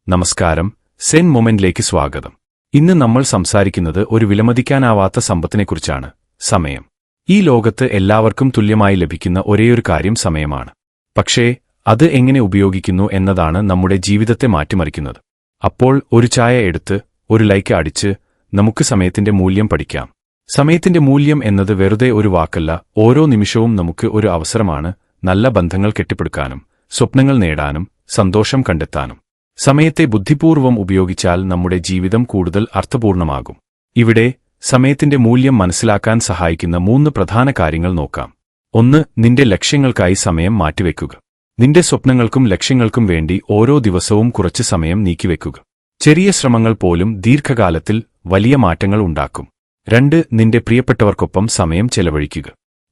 നമസ്കാരം, സെൻ മൊമെന്റിലേക്ക് സ്വാഗതം. ഇന്ന് നമ്മൾ സംസാരിക്കുന്നത് ഒരു വിലമതിക്കാനാവാത്ത സമ്പത്തിനെക്കുറിച്ചാണ്, സമയം. ഈ ലോകത്ത് എല്ലാവർക്കും തുല്യമായി ലഭിക്കുന്ന ഒരേയൊരു കാര്യം സമയമാണ്. പക്ഷേ അത് എങ്ങനെ ഉപയോഗിക്കുന്നു എന്നതാണ് നമ്മുടെ ജീവിതത്തെ മാറ്റിമറിക്കുന്നത്. അപ്പോൾ ഒരു ചായ എടുത്ത് ഒരു ലൈക്ക് അടിച്ച് നമുക്ക് സമയത്തിന്റെ മൂല്യം പഠിക്കാം. സമയത്തിന്റെ മൂല്യം എന്നത് വെറുതെ ഒരു വാക്കല്ല, ഓരോ നിമിഷവും നമുക്ക് ഒരു അവസരമാണ് നല്ല ബന്ധങ്ങൾ കെട്ടിപ്പടുക്കാനും സ്വപ്നങ്ങൾ നേടാനും സന്തോഷം കണ്ടെത്താനും. സമയത്തെ ബുദ്ധിപൂർവ്വം ഉപയോഗിച്ചാൽ നമ്മുടെ ജീവിതം കൂടുതൽ അർത്ഥപൂർണമാകും. ഇവിടെ സമയത്തിന്റെ മൂല്യം മനസ്സിലാക്കാൻ സഹായിക്കുന്ന 3 പ്രധാന കാര്യങ്ങൾ നോക്കാം. 1. നിന്റെ ലക്ഷ്യങ്ങൾക്കായി സമയം മാറ്റിവെക്കുക. നിന്റെ സ്വപ്നങ്ങൾക്കും ലക്ഷ്യങ്ങൾക്കും വേണ്ടി ഓരോ ദിവസവും കുറച്ച് സമയം നീക്കിവെക്കുക. ചെറിയ ശ്രമങ്ങൾ പോലും ദീർഘകാലത്തിൽ വലിയ മാറ്റങ്ങൾ ഉണ്ടാക്കും. 2. നിന്റെ പ്രിയപ്പെട്ടവർക്കൊപ്പം സമയം ചെലവഴിക്കുക.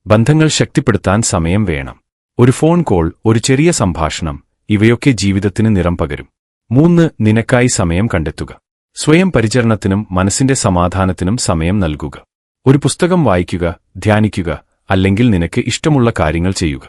ബന്ധങ്ങൾ ശക്തിപ്പെടുത്താൻ സമയം വേണം. ഒരു ഫോൺ കോൾ, ഒരു ചെറിയ സംഭാഷണം, ഇവയൊക്കെ ജീവിതത്തിന് നിറം പകരും. 3. നിനക്കായി സമയം കണ്ടെത്തുക. സ്വയം പരിചരണത്തിനും മനസ്സിന്റെ സമാധാനത്തിനും സമയം നൽകുക. ഒരു പുസ്തകം വായിക്കുക, ധ്യാനിക്കുക, അല്ലെങ്കിൽ നിനക്ക് ഇഷ്ടമുള്ള കാര്യങ്ങൾ ചെയ്യുക.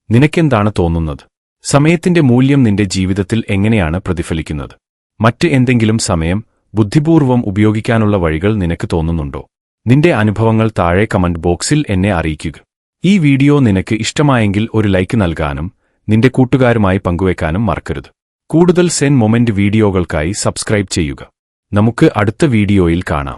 നിനക്കെന്താണ് തോന്നുന്നത്? സമയത്തിന്റെ മൂല്യം നിന്റെ ജീവിതത്തിൽ എങ്ങനെയാണ് പ്രതിഫലിക്കുന്നത്? മറ്റ് എന്തെങ്കിലും സമയം ബുദ്ധിപൂർവ്വം ഉപയോഗിക്കാനുള്ള വഴികൾ നിനക്ക് തോന്നുന്നുണ്ടോ? നിന്റെ അനുഭവങ്ങൾ താഴെ കമന്റ് ബോക്സിൽ എന്നെ അറിയിക്കുക. ഈ വീഡിയോ നിനക്ക് ഇഷ്ടമായെങ്കിൽ ഒരു ലൈക്ക് നൽകാനും നിന്റെ കൂട്ടുകാരുമായി പങ്കുവെക്കാനും മറക്കരുത്. കൂടുതൽ സെൻ മൊമെന്റ് വീഡിയോകൾക്കായി സബ്സ്ക്രൈബ് ചെയ്യുക. നമുക്ക് അടുത്ത വീഡിയോയിൽ കാണാം.